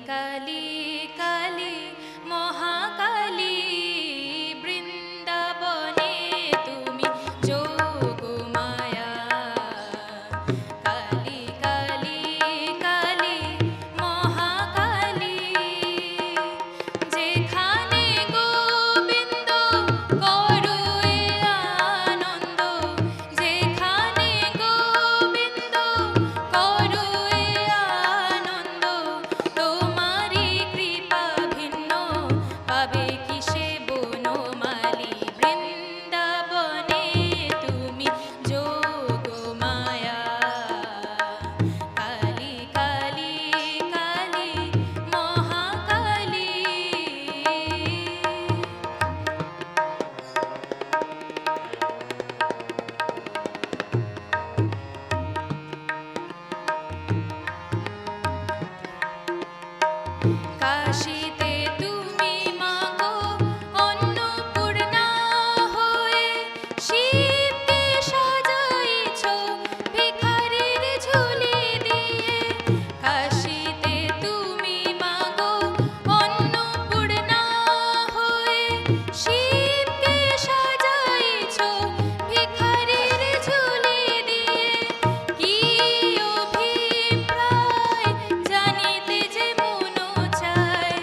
কালী কালী মহাকালী বৃন্দাবনে তুমি যোগমায়া কালী কালী কালী মহাকালী যেখানে গোবিন্দ করুয়ে আনন্দ যেখানে গোবিন্দ করুয়ে আনন্দ তোমারি কৃপা ভিন্ন পাবে কিসে বনমালী বৃন্দাবনে তুমি যোগমায়া কালী কালী কালী মহাকালী কাশীতে তুমি মাগো অন্নপূর্ণা হয়ে শিবকে সাজাইছ ভিখারির ঝুলি দিয়ে কাশীতে তুমি মাগো অন্নপূর্ণা হয়ে শিবকে সাজাইছ ভিখারির ঝুলি দিয়ে কি অভিপ্রায় জানিতে যে মন চায়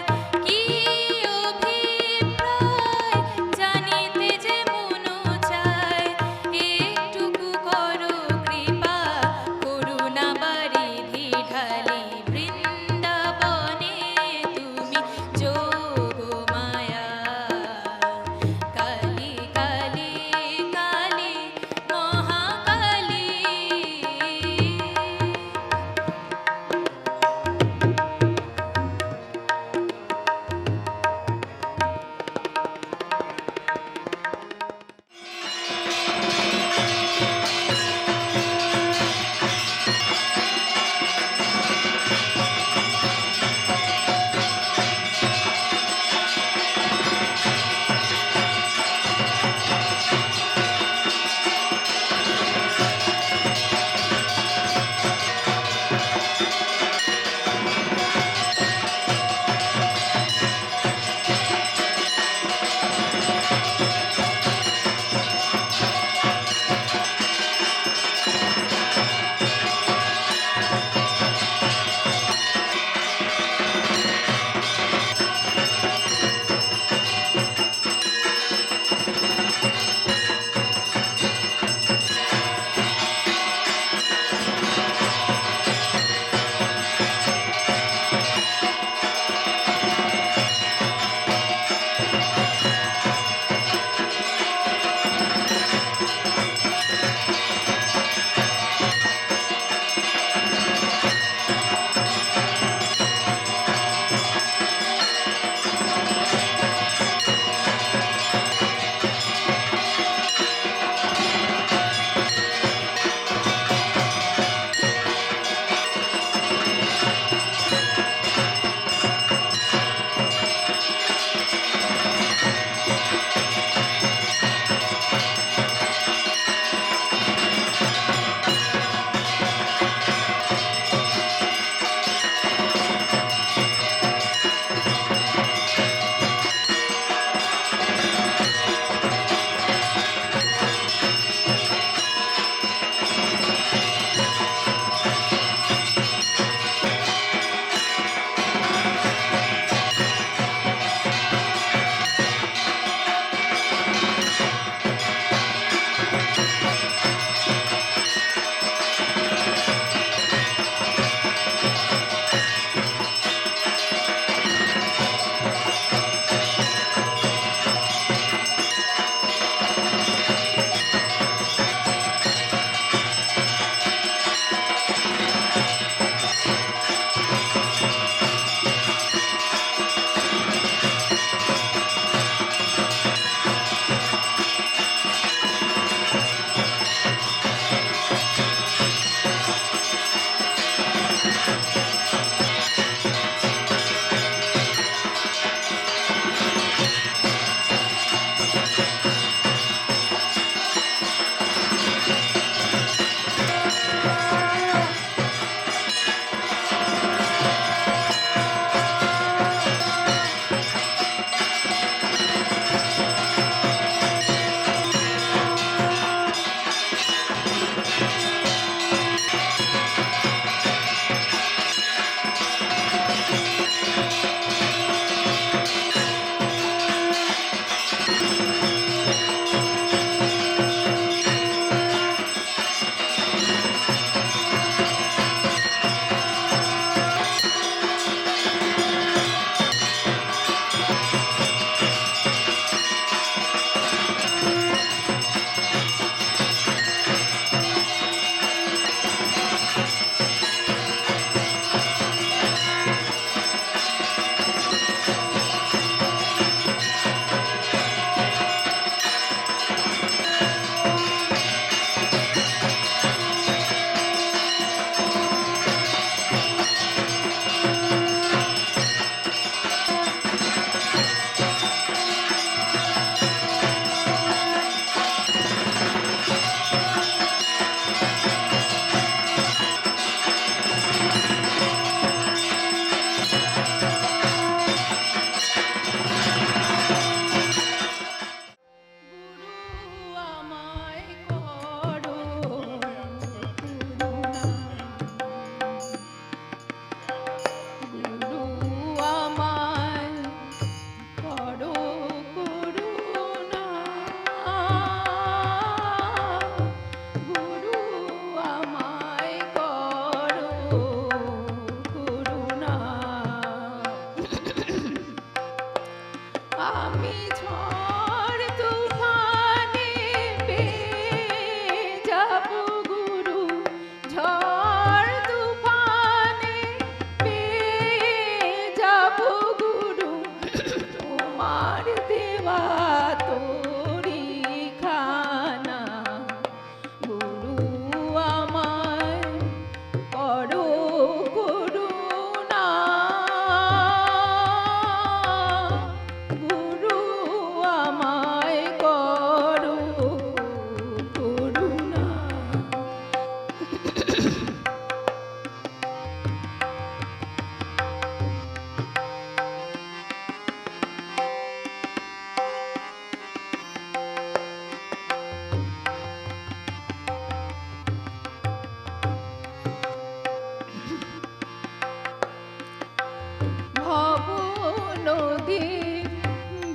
নদী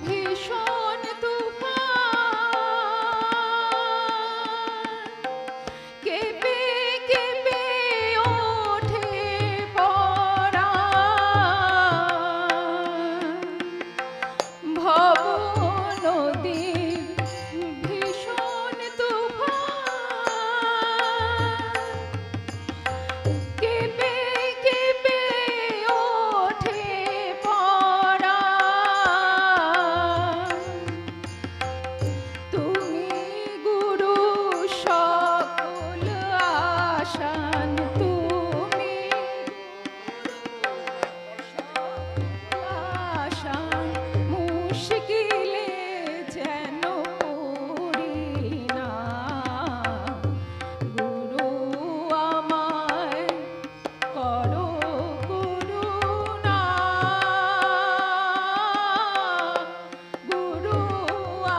ভীষণ তুফান কেঁপে কেঁপে ওঠে পরাণ ভব নদী ভীষণ তুফান কেঁপে কেঁপে ওঠে পরাণ তুমি গুরু সকল আশান তুমি আশান মুশকিলে যেন পড়ি না গুরু আমায় করো করুণা গুরু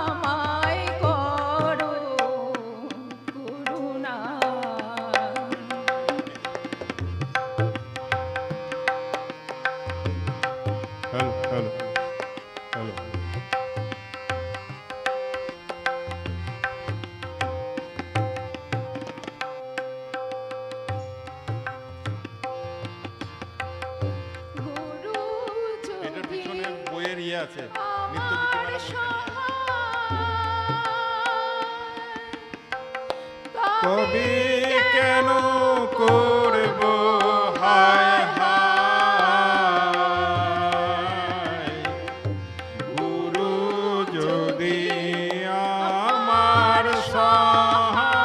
আমায় করো করুণা হ্যালো হ্যালো হ্যালো গুরু এটার যদি পিছনে বইয়ের ইয়ে আছে নিত্য আমার গীতিমালা বইটা নিয়ে। সহায় কবি কেন করব হায় হায় গুরু যদি আমার সহায়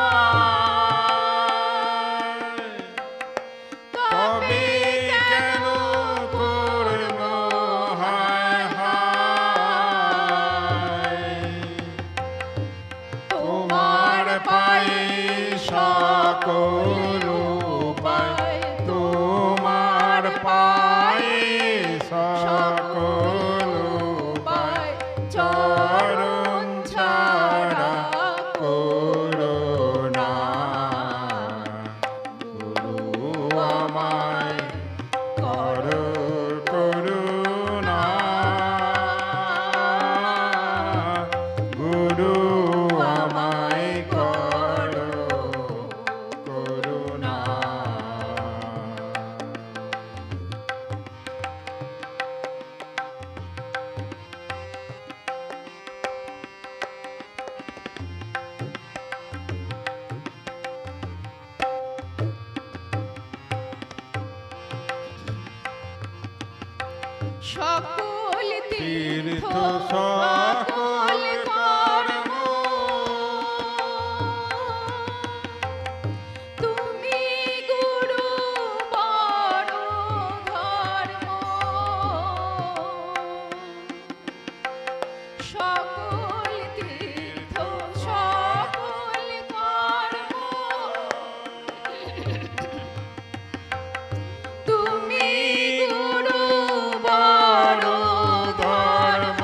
কবি কেন করব হায় হায় তোমার পায়ে সকল উপায় তোমার পায়ে সকল উপায় চরণ ছাড়া করুণা গুরু আমায় করো করুণা গুরু আমায় করো করুণা সকল তীর্থ তীর্থ সকল কর্ম তুমি গুরু বড় ধর্ম সকল তীর্থ সকল কর্ম তুমি গুরু বড় ধর্ম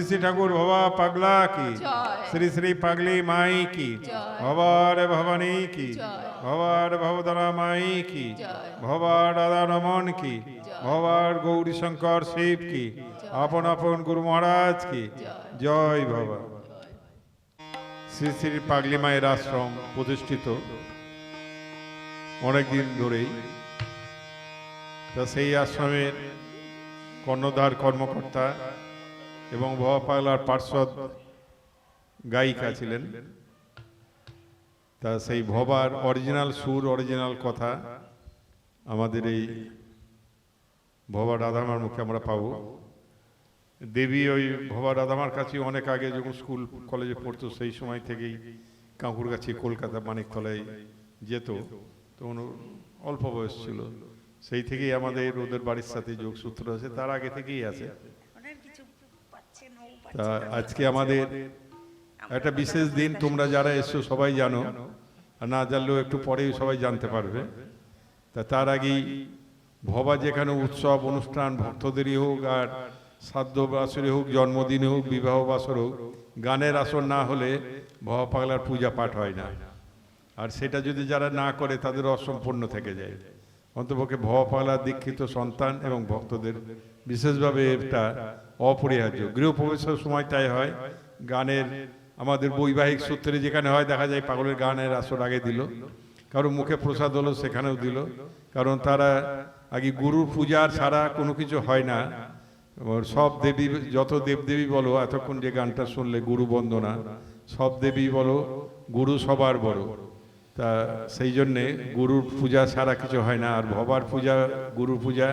শ্রী ঠাকুর ভবা পাগলা কি, জয়। শ্রী শ্রী পাগলি মাই কি, জয়। ভবার ভবানী কি, জয়। ভবার ভবদারা মাই কি, জয়। ভবার রাধা রমন কি, জয়। ভবার গৌরী শঙ্কর শিব কি, আপন আপন গুরু মহারাজ কি, জয় বাবা। শ্রী শ্রী পাগলি মায়ের আশ্রম প্রতিষ্ঠিত অনেকদিন ধরেই। তা সেই আশ্রমের কর্ণধার কর্মকর্তা এবং ভবা পাগলার পার্শ্বদ গায়িকা ছিলেন। তা সেই ভবার অরিজিনাল সুর, অরিজিনাল কথা আমাদের এই ভবা রাধামার মুখে আমরা পাবো। দেবী ওই ভবা রাধামার কাছে অনেক আগে যখন স্কুল কলেজে পড়তো সেই সময় থেকেই কাঁকুরগাছি কলকাতা মানিকতলায় যেত, তখন ওর অল্প বয়স ছিল, সেই থেকেই আমাদের ওদের বাড়ির সাথে যোগসূত্র আছে, তার আগে থেকেই আছে। তা আজকে আমাদের একটা বিশেষ দিন, তোমরা যারা এসছো সবাই জানো, আর না জানলেও একটু পরেই সবাই জানতে পারবে। তা তার আগেই ভবা যেখানে উৎসব অনুষ্ঠান ভক্তদেরই হোক, আর শ্রাদ্ধ বাসরে হোক, জন্মদিনে হোক, বিবাহ বাসর হোক, গানের আসর না হলে ভবা পাগলার পূজা পাঠ হয় না। আর সেটা যদি যারা না করে তাদের অসম্পূর্ণ থেকে যায়। অন্তপক্ষে ভবা পাগলার দীক্ষিত সন্তান এবং ভক্তদের বিশেষভাবে এটা অপরিহার্য। গৃহপ্রবেশের সময় তাই হয়, গানের আমাদের বৈবাহিক সূত্রে যেখানে হয় দেখা যায় পাগলের গানের আসর আগে দিল, কারো মুখে প্রসাদ হলো সেখানেও দিল, কারণ তারা আগে গুরুর পূজার ছাড়া কোনো কিছু হয় না। সব দেবী, যত দেবদেবী বলো, এতক্ষণ যে গানটা শুনলে গুরু বন্দনা, সব দেবী বলো, গুরু সবার বড়। তা সেই জন্যে গুরুর পূজা ছাড়া কিছু হয় না। আর ভবার পূজা, গুরুর পূজা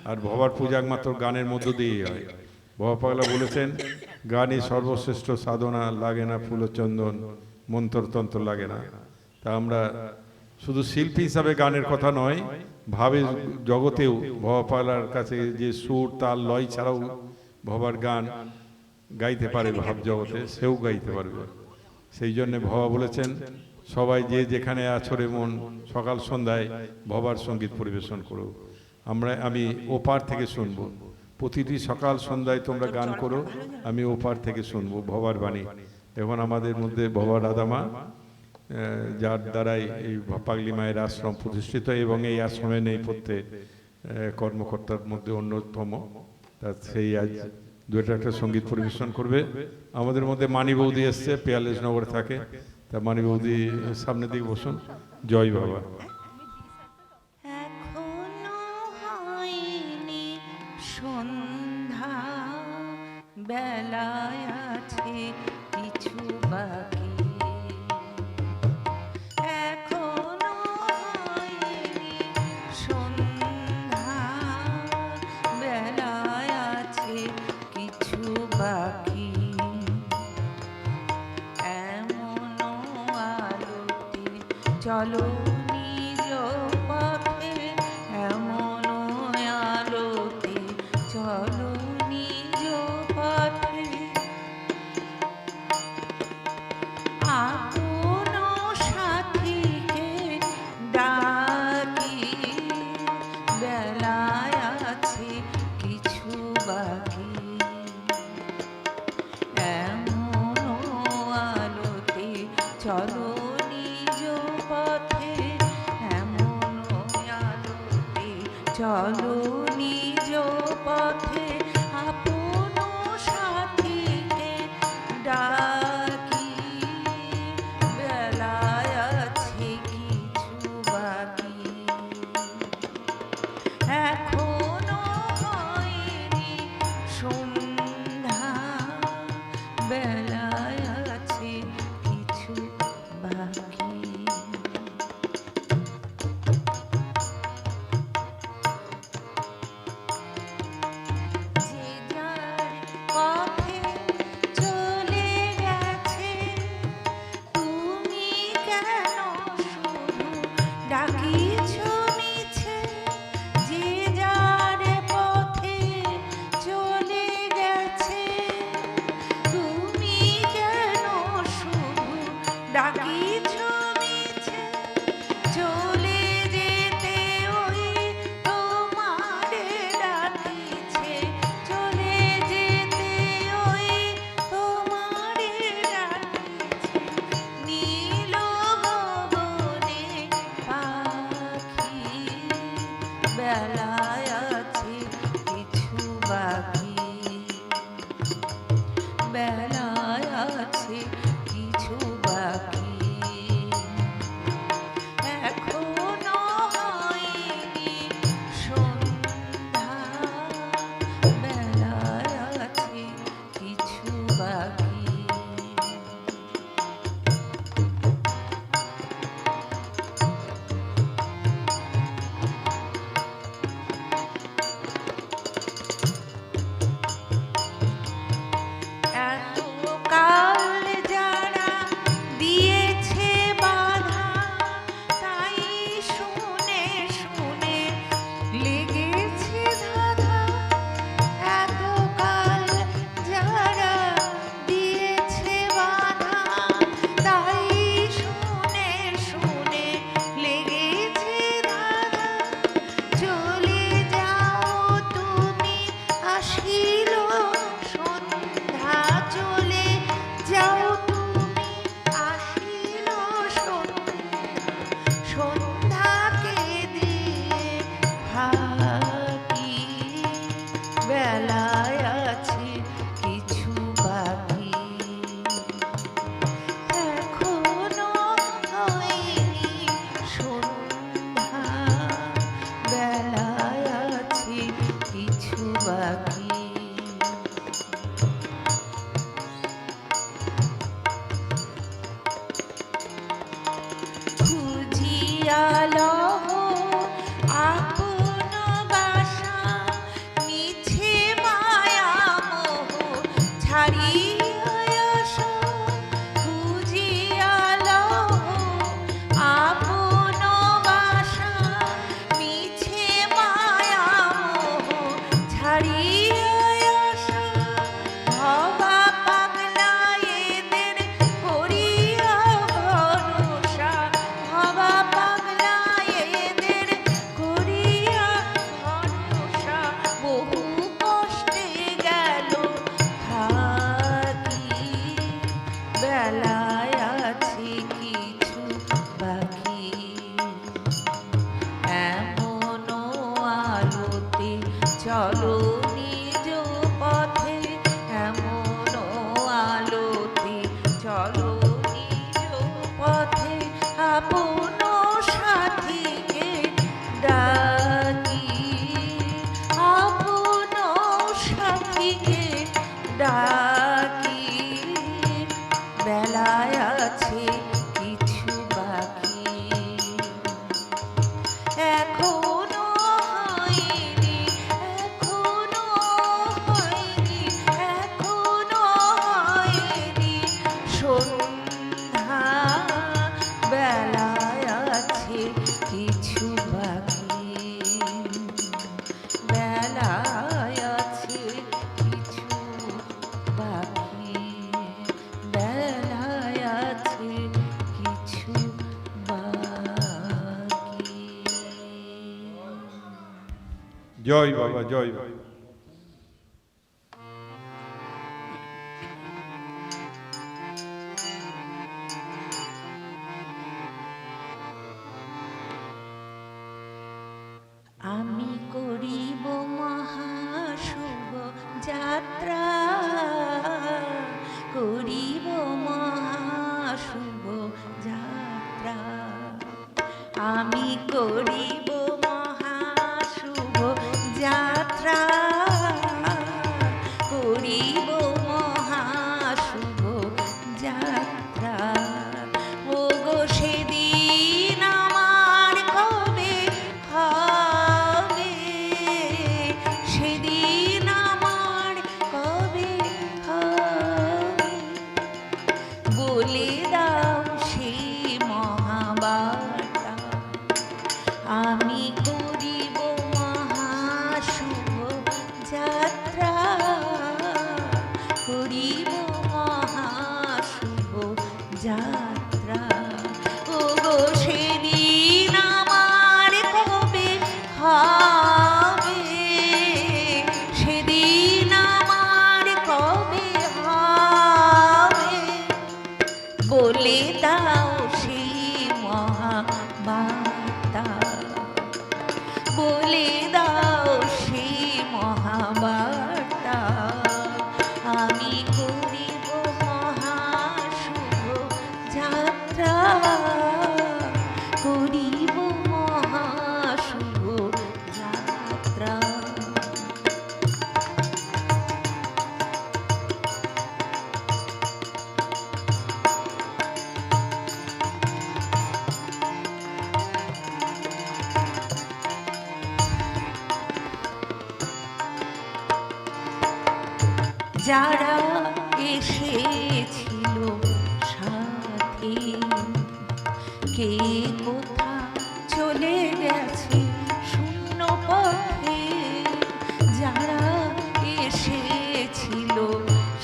আর ভবার পূজা একমাত্র গানের মধ্য দিয়েই হয়। ভবা পাগলা বলেছেন, গানই সর্বশ্রেষ্ঠ সাধনা, লাগে না ফুল চন্দন, মন্ত্রতন্ত্র লাগে না। তা আমরা শুধু শিল্পী হিসাবে গানের কথা নয়, ভাবে জগতেও ভবা পাগলার কাছে যে সুর তাল লয় ছাড়াও ভবার গান গাইতে পারে, ভাব জগতে সেও গাইতে পারবে। সেই জন্যে ভবা বলেছেন, সবাই যে যেখানে আছরে মন সকাল সন্ধ্যায় ভবার সঙ্গীত পরিবেশন করো। আমি ওপার থেকে শুনবো, প্রতিটি সকাল সন্ধ্যায় তোমরা গান করো, আমি ওপার থেকে শুনবো ভবার বাণী। এখন আমাদের মধ্যে ভবা রাধামা, যার দ্বারাই এই পাগলি মায়ের আশ্রম প্রতিষ্ঠিত, এবং এই আশ্রমে নেই প্রত্যেক কর্মকর্তার মধ্যে অন্যতম। তা সেই আজ দুটো একটা সঙ্গীত পরিবেশন করবে। আমাদের মধ্যে মানি বৌদি এসছে, পেয়ালেশ নগরে থাকে। তা মানি বৌদি সামনের দিকে বসুন। জয় বাবা। এখনো হয়নি সন্ধ্যা, বেলায় আছে কিছু বাকি। এখনো হয়নি সন্ধ্যা, বেলায় আছে কিছু বাকি। এমনও আলোতে চলো নিজ পথে, এমনও আলোতে চলো নিজ পথে। আপন সাথীকে ডাকি, বেলায় আছে কিছু বাকি। এমনও আলোতে চলো নিজ পথে, এমনও আলোতে চলো নিজ পথে। আপন সাথীকে ডাকি, বেলায় আছে কিছু বাকি। এখনো হয়নি সন্ধ্যা, বেলায় আছে কিছু বাকি। বেলায় আছে কিছু বাকি এমনও আলোতে চলো নিজ পথে এমনও আলোতে চলো নিজ পথে আপন সাথীকে ডাকি আপন সাথীকে ডাকি বেলায় আছে কিছু বাকি এখনো হয়নি এখনো হয়নি এখনো হয়নি সন্ধ্যা বেলায় আছে কিছু বাকি বেলায় আছে কিছু বাকি বেলায় আছে কিছু বাকি জয় বাবা, জয় বাবা। আমি করিব মহাশুভ যাত্রা করিব মহাশুভ যাত্রা আমি করিব মহাশুভ যাত্রা করিব মহাশুভ যাত্রা ওগো সেদিন আমার কবে হবে সেদিন আমার কবে হবে বলে দাও সেই মহাবার্তা আমি করিব মহাশুভ যাত্রা করিব মহাশুভ যাত্রা ওগো সেদিন আমার কবে হবে সেদিন আমার কবে হবে বলে দাও সেই মহাবার্তা বলে দাও সেই মহাবার্তা আমি করিব মহাশুভ যাত্রা করিব মহাশুভ যাত্রা যারা এসেছিল সাথে কে কোথা চলে গেছে শূন্য পথে যারা এসেছিল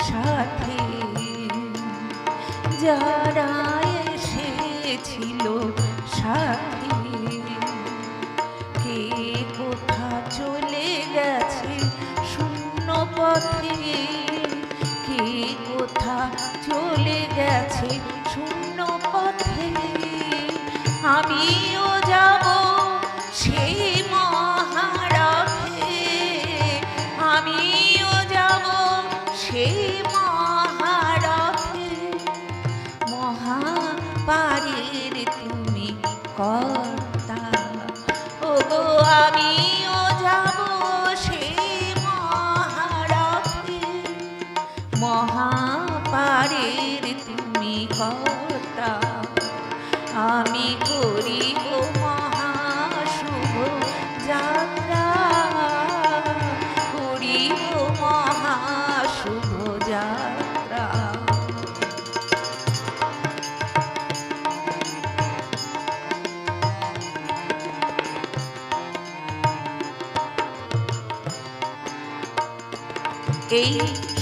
সাথে যারা এসেছিল সাথে কে কোথা চলে গেছে শূন্য পথে কে কোথা চলে গেছে শূন্য পথে আমিও যাব সেই মহারথে আমিও যাব সেই মহারথে মহাপারের তুমি কর্তা ওগো আমিও যাব সেই মহারথে মহাপারের তুমি কর্তা আমি করিব মহাশুভ যাত্রা করিব মহাশুভ যাত্রা এই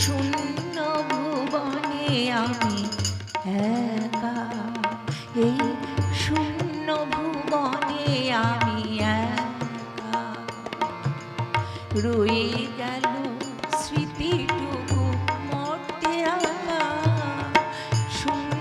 শূন্য ভুবনে আমি একা এই শূন্য ভুবনে আমি একা রয়ে গেল স্মৃতিটুকু মর্তে আকা শূন্য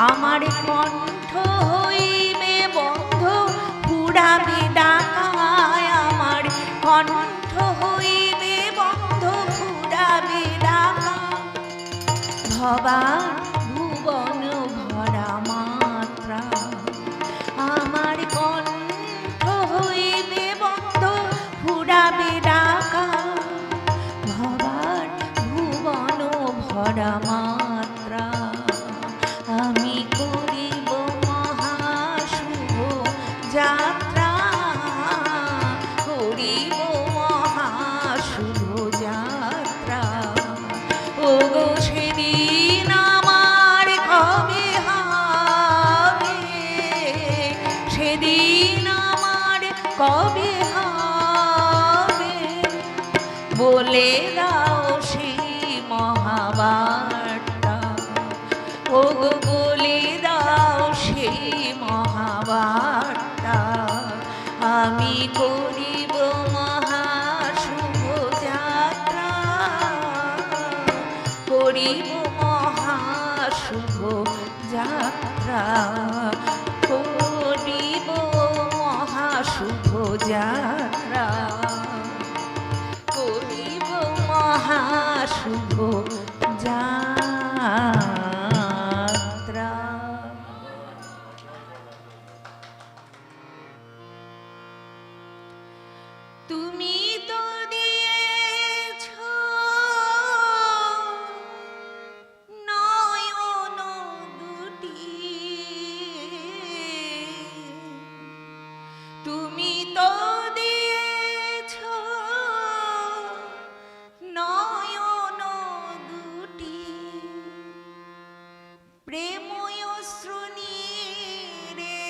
আমার কণ্ঠ হইবে বন্ধ ফুরাবে ডাকায়, আমার কণ্ঠ হইবে বন্ধ ফুরাবে ডাকা। ভবার ভুবন ভরা মাত্রা, আমার কণ্ঠ হইবে বন্ধ ফুরাবে ডাকা। ভবার ভুবন ভরা মাত্রা, আমি করিব মহাশুভ যাত্রা, করিব মহাশুভ যাত্রা। ওগো সেদিন আমার কবে হবে, সেদিন আমার কবে হবে, বলে দাও সেই মহাবার্তা। ওগো বলে দাও সেই মহাবার্তা, আমি করিব মহাশুভ যাত্রা, করিব মহাশুভ যাত্রা, করিব মহাশুভ যাত্রা, করিব মহাশুভ যাত্রা। তুমি তো দিয়েছ নয়ন দুটি, তুমি তো দিয়েছ নয়ন দুটি, প্রেময় শ্রুণীরে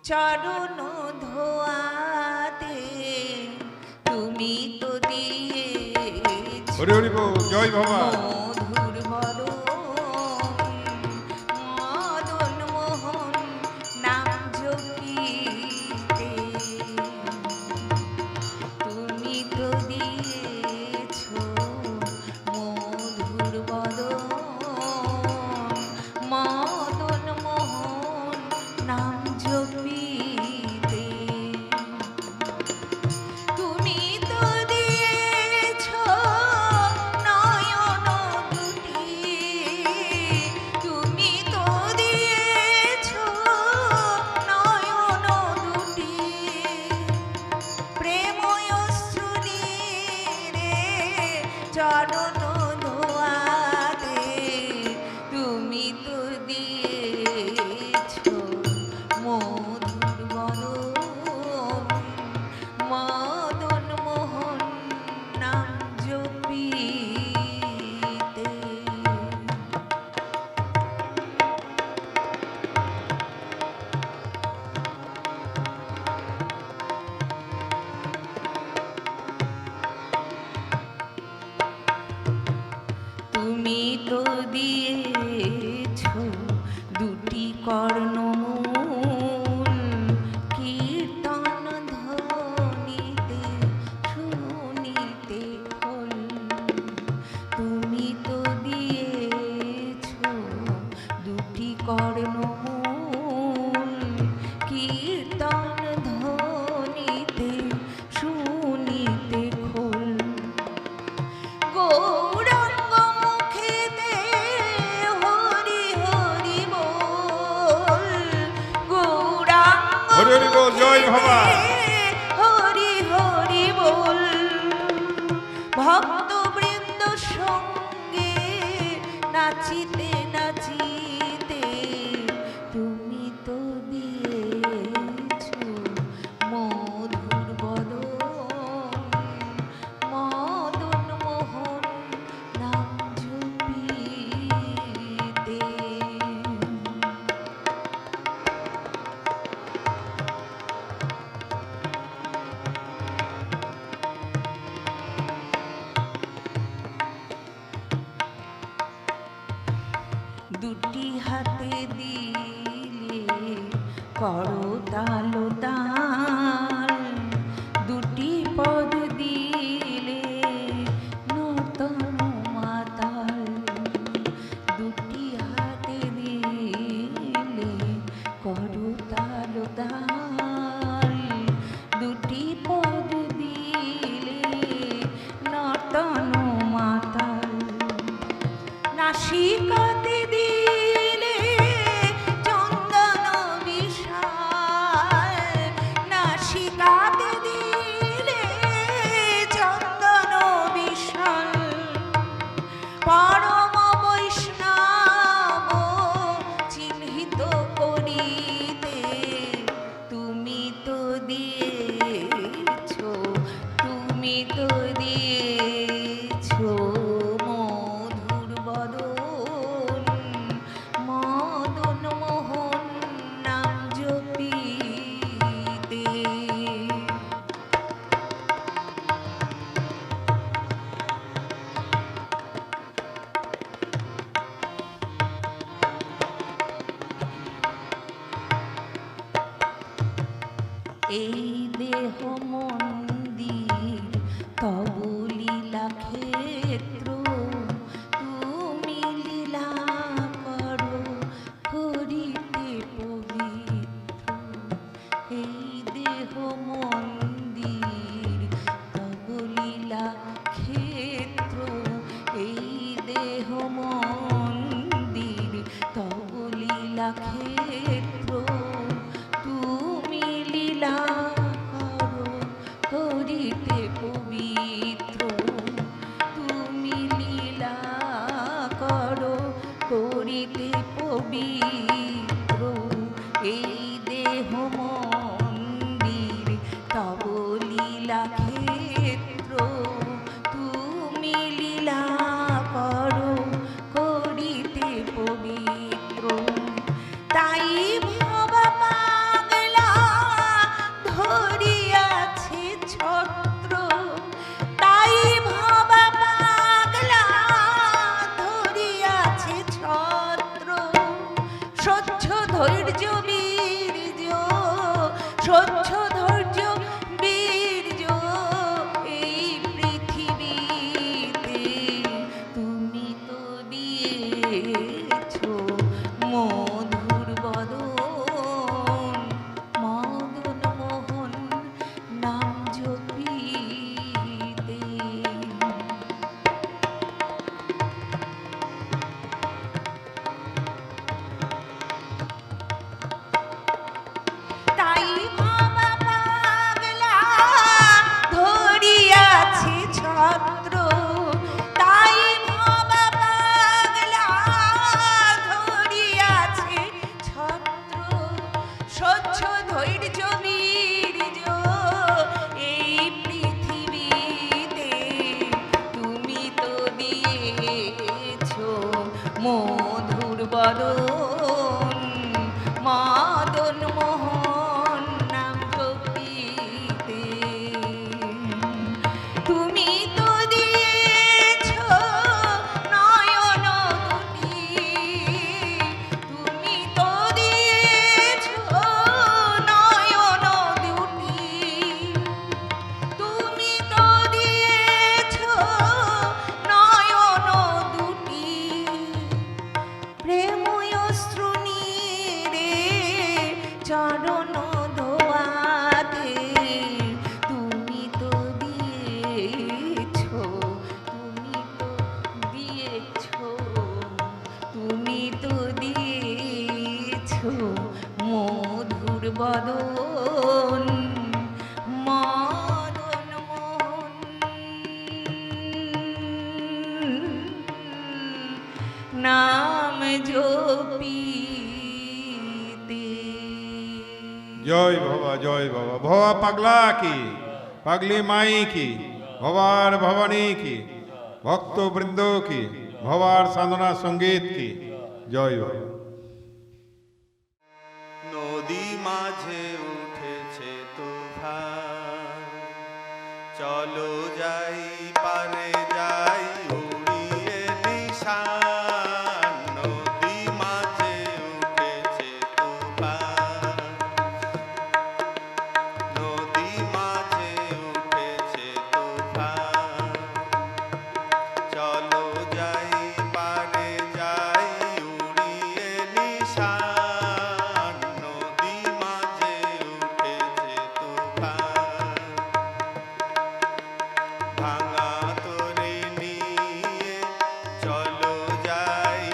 চরণ ধোয়াতে, তুমি তো দিয়েছ হরি হরি বল, জয় বাবা। মধুর বদন মদন মোহন নাম জপিতে, তুমি তো দিয়েছ মধুর বদন মদন মোহন নাম জপিতে, তুমি তো দিয়েছ নয়ন দুটি, তুমি তো দিয়েছ নয়ন দুটি, প্রেময় শ্রুণীরে চরণ ধোয়াতে, তুমি তো দিয়েছ মধুর বদন মদন মোহন নাম জপিতে। তুমি তো দিয়েছ দুটি কর্ণমূল, কীর্তন ধ্বনিতে শুনিতে খোল। তুমি তো দিয়েছ দুটি কর্ণমূল, কীর্তন ধ্বনিতে শুনিতে খোল। গৌরাঙ্গ মুখেতে হরি হরি বল, গৌরাঙ্গ হরি হরি বল, জয় বাবা। হরি হরি বল। ভক্তবৃন্দ সঙ্গে নাচিতে নাচিতে, তুমি তো দিয়েছ মধুর বদন মদন মোহন নাম জপিতে। দুটি হাতে দিলে করতাল তাল, দুটি পদ দিলে নূতন মাতাল, দুটি হাতে নাসিকাতে দিলে চন্দন বিষায়, নাসিকাতে দিলে চন্দন বিষায়, পরম বৈষ্ণব চিহ্নিত করিতে তুমি তো দিয়েছ, তুমি তো দিয়েছ মধুর বদন, মদন মোহন নাম জপিতে। এই দেহ মন্দির তব লীলা ক্ষেত্র, তুমি লীলা করো করিতে পবিত্র। এই দেহ মন্দির তব লীলা ক্ষেত্র, এই দেহ মন্দির তব লীলা ক্ষেত্র, তুমি লীলা করো করিতে পবিত্র, তুমি লীলা করো করিতে পবিত্র। এই দেহ মন্দির তব লীলা ক্ষেত্র, তুমি লীলা করো করিতে পবিত্র। তাই ভাবা পাগলা ধরিয়াছে ছত্র, তাই ভাবা পাগলা ধরিয়াছে ছত্র। স্বচ্ছ ধৈর্য বীর্য, স্বচ্ছ ধৈর্য বীর্য এই পৃথিবীতে তুমি তো দিয়েছ মধুর বদন, মদন মোহন নাম জপিতে। তাই ভাবা পাগলা ধরিয়াছে ছত্র, তাই ভাবা পাগলা ধরিয়াছে ছত্র। স্বচ্ছ ধৈর্য বীর্য এই পৃথিবীতে তুমি তো দিয়েছ মধুর বদন, মদন মোহন নাম জপিতে। তুমি তো দিয়েছ নয়ন দুটি, তুমি তো দিয়েছ নয়ন দুটি, তুমি তো দিয়েছ নয়ন দুটি। প্রেময় শ্রুণীরে চরণ ধোয়াতে তুমি তো দিয়েছ, তুমি তো দিয়েছ, তুমি তো দিয়েছ মধুর বদন, মদন মোহন নাম জপিতে। জয় বাবা, জয় বাবা। ভবা পাগলা কি, পাগলি মাই কি, ভবার ভবানী কি, ভক্তবৃন্দ কি, ভবার সাধনা সঙ্গীত কি। জয় বাবা। নদী মাঝে উঠেছে তুফান, চলো যাই পারে যাই উড়িয়ে নিশান। নদী মাঝে উঠেছে তুফান, নদী মাঝে উঠেছে তুফান, চলো যাই পারে যাই উড়িয়ে নিশান। নদী মাঝে উঠেছে তুফান, ভাঙা তরে নিয়ে চলো যাই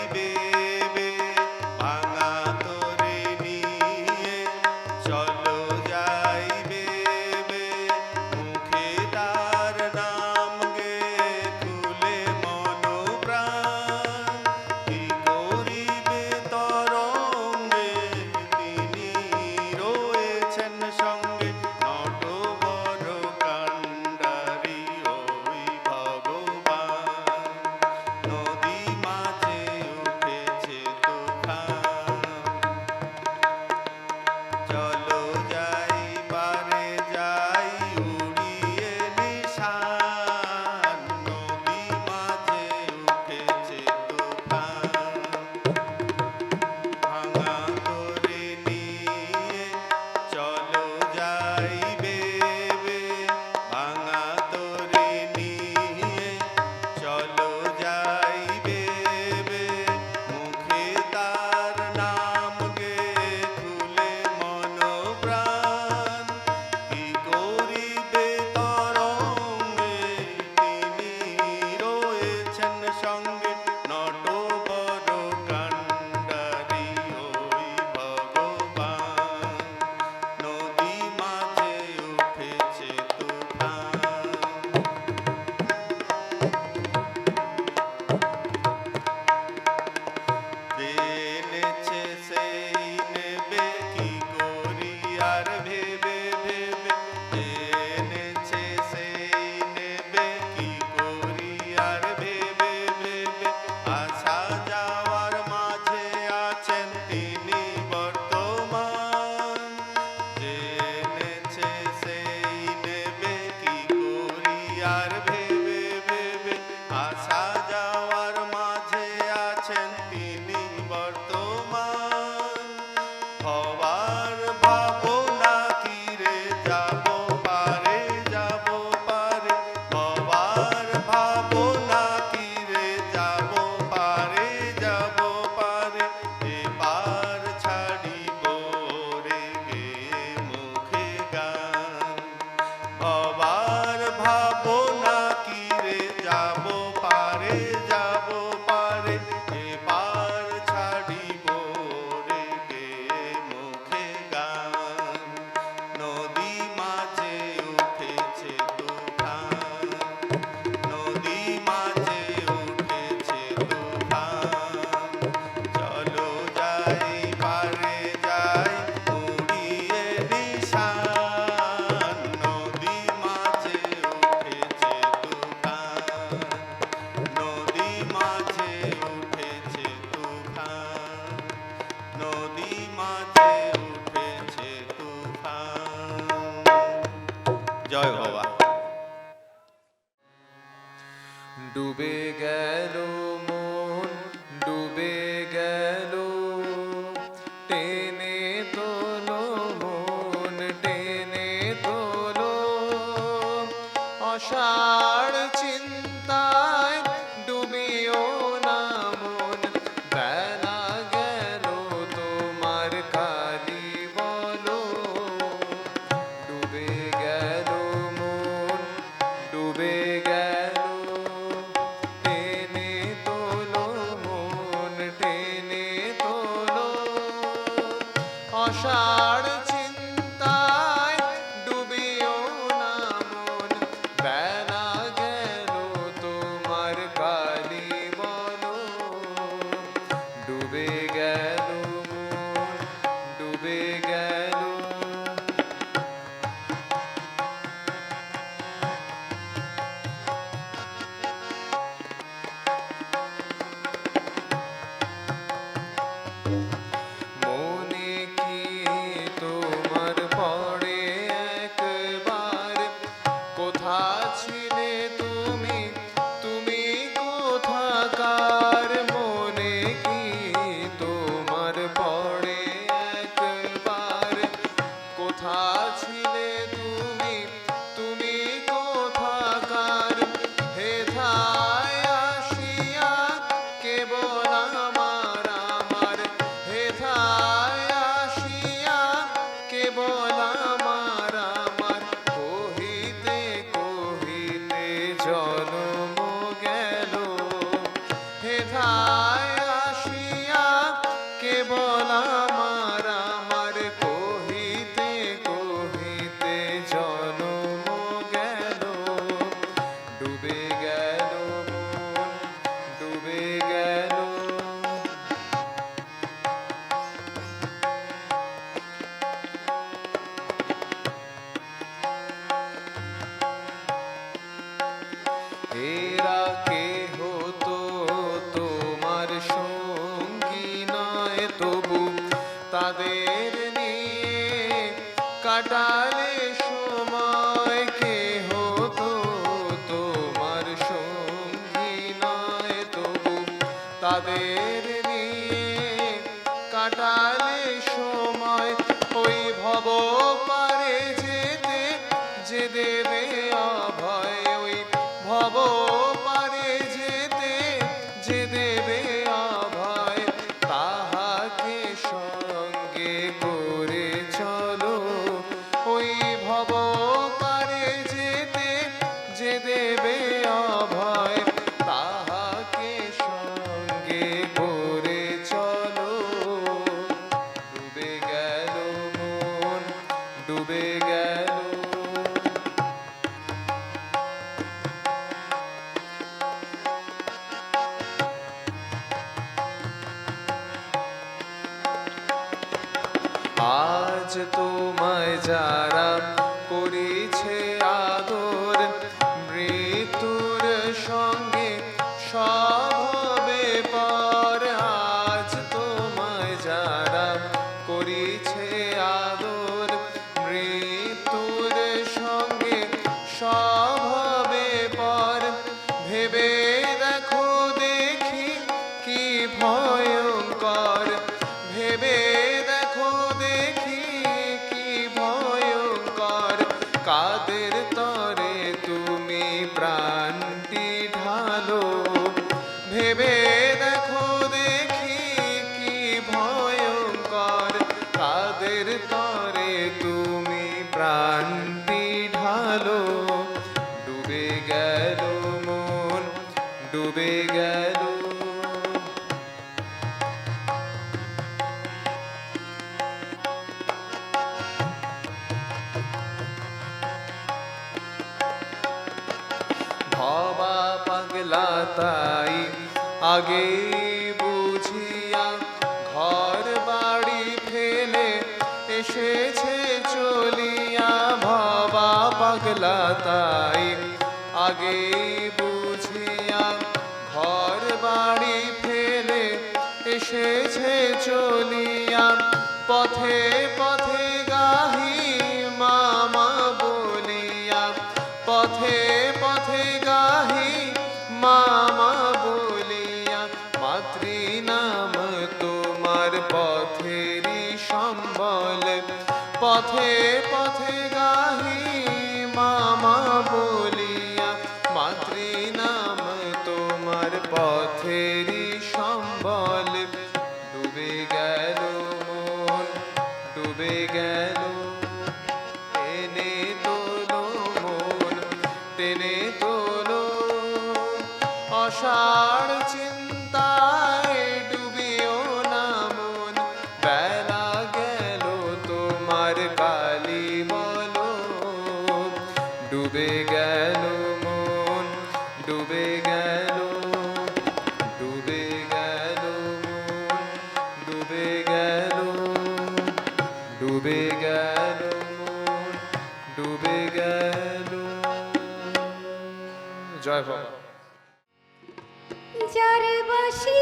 অষাঢ় চিন্তায় ডুবিও না মন, বেলা গেল তোমার কালি বলো, ডুবে গেল মন, ডুবে গেল। মনে কি তোমার পড়ে একবার, কোথা ছিলে তুমি, তুমি কোথাকার? মনে কি তোমার পড়ে একবার, কোথা ছিলে তুমি, তুমি কোথাকার? হেথায় আসিয়া কেবল আমার আমার, হেথায় আসিয়া কেবল আমার আমার, কহিতে কহিতে জন্ম গেল। হেথায় আসিয়া কেবল আমার আমার, কহিতে কহিতে জন্ম গেল। ডুবে গেল মন, ডুবে গেল। এরা কে হতো তোমার সঙ্গী নয়, তবু তাদের নিয়ে কাটালে সময়। কে হতো তোমার সঙ্গী নয়, তবু তাদের নিয়ে কাটালে সময়। ওই ভব পারে যেতে যে দেবে অভয়, ওই ভব পারে যেতে যে দেবে অভয়, তাহাকে সঙ্গে করে চলো। ওই ভব পারে যেতে যে দেবে অভয়, তাহাকে সঙ্গে করে চলো। ডুবে গেল মন, ডুবে গেল। আজ তোমায় যারা করেছে আদর, মৃত্যুর সঙ্গে সব হবে পর। আজ তোমায় যারা করেছে আদর, মৃত্যুর সঙ্গে সব হবে পর। ভেবে দেখো দেখি কি ভয়ঙ্কর, ভেবে দেখো দেখি কি ভয়ঙ্কর। কাদের তরে তুমি প্রাণটি ঢালো, ভেবে দেখো দেখি কি ভয়ঙ্কর। কাদের তরে তুমি প্রাণটি ঢালো। ডুবে গেল মন, ডুবে গেল। ভবা পাগলা তাই আগে বুঝিয়া, ঘর বাড়ি ফেলে এসেছে চলিয়া। ভবা পাগলা তাই আগে বুঝিয়া, ঘর বাড়ি ফেলে এসেছে চলিয়া। পথে পথে গাহি মামা বলিয়া, পথে পথে গাহি মামা বলিয়া। মাতৃনাম তোমার পথেরই সম্বল, পথে পথে গাহি মামা বলিয়া। মাতৃনাম তোমার পথেরই সম্বল। ডুবে গেল মন, ডুবে গেল। টেনে তোলো মন, টেনে তোলো। অষাঢ় চিন্তায় ডুবিও না মন, বেলা গেল ডুবে গেল মন, ডুবে গেল। জয় বাবা। যার বাঁশি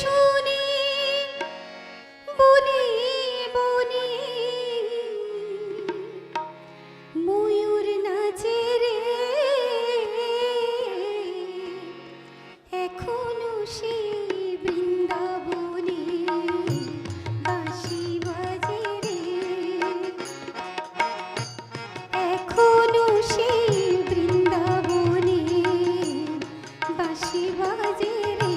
শুনি বনে বনে ময়ূর নাচে রে, এখনো সে বৃন্দাবনে বাঁশি বাজে রে, এখনো সে বৃন্দাবনে বাঁশি বাজে রে।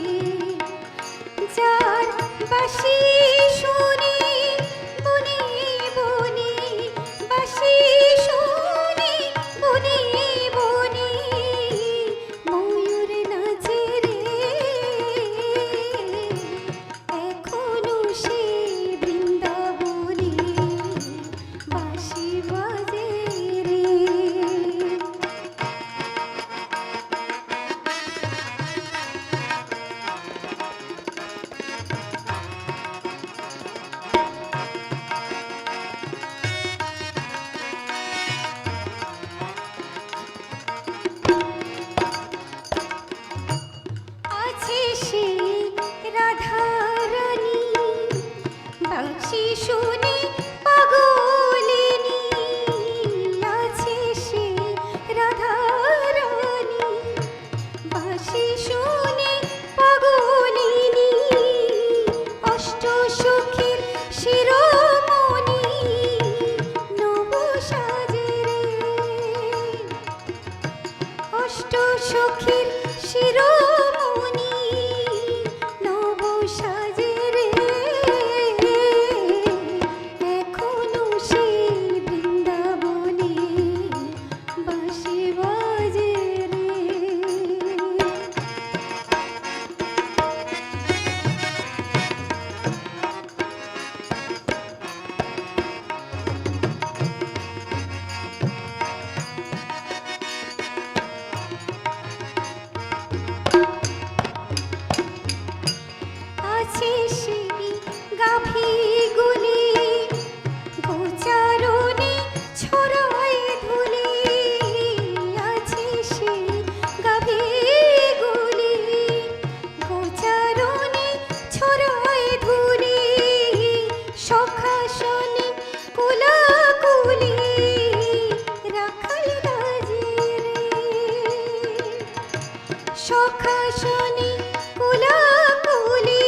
যার বাঁশি শুনি বনে বনে, বাঁশি শুনি বনে বনে ময়ূর নাচে রে, এখনো সে বৃন্দাবনে বাঁশি বাজে রে। আছে সেই রাধারানী বাঁশি শুনে পাগলিনী, আছে সেই রাধারানী বাঁশি শুনে পাগলিনী, অষ্ট সখীর শিরোমণি নব সাজে রে, অষ্ট সখীর শিরোমণি নব সাজে রে, এখনো সে বৃন্দাবনে বাঁশি বাজে রে। আছে সেই গাভীগুলি গোচারণে ছড়ায় ধুলি, আছে সেই গাভীগুলি গোচারণে ছড়ায় ধুলি, সখাসনে কুলাকুলি রাখাল রাজে রে, সখাসনে কুলাকুলি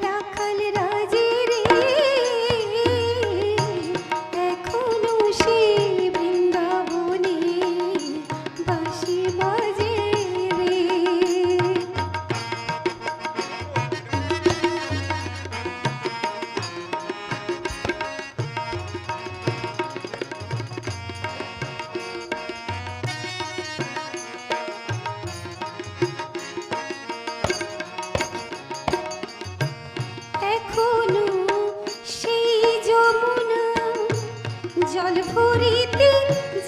রাখাল রাজে রে, এখনো সে বৃন্দাবনে বাঁশি বাজে রে। এখনো সেই যমুনা জল ভরিতে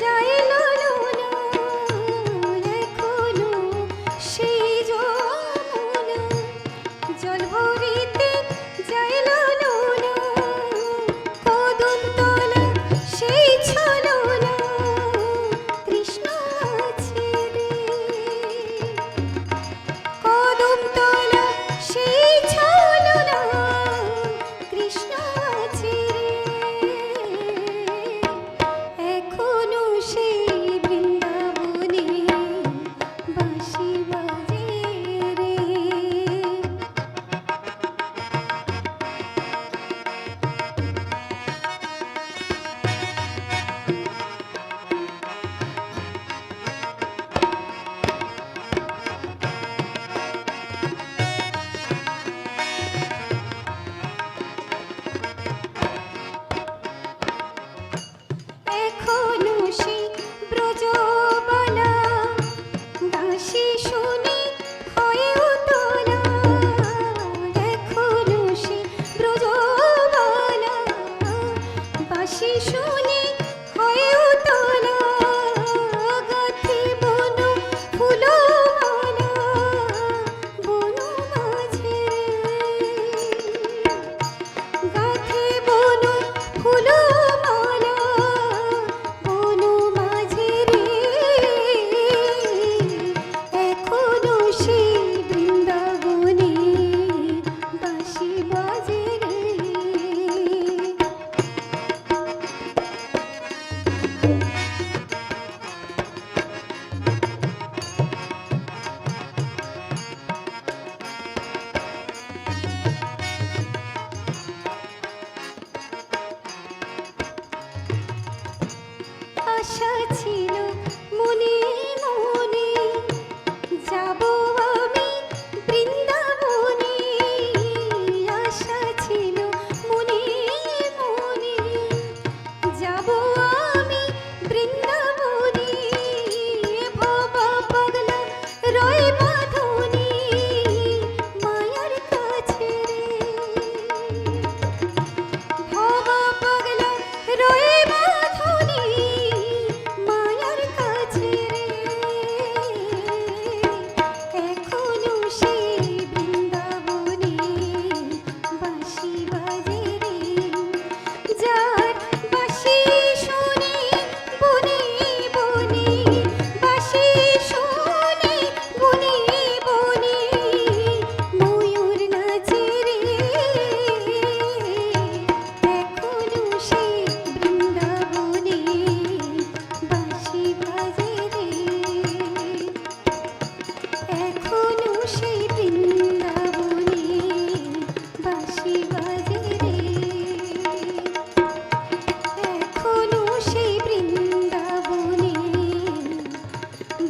যায় ললনা, এখনো সেই যমুনা জল ভরিতে যায় ললনা, কদমতলা সেই ছলনা কৃষ্ণ আছে রে, কদমতলা সেই ছলনা কৃষ্ণ আছে রে, এখনো সেই বৃন্দাবনে বাঁশি বাজে রে।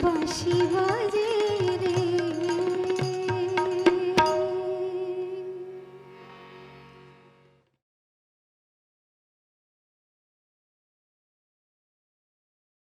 বাঁশি বাজে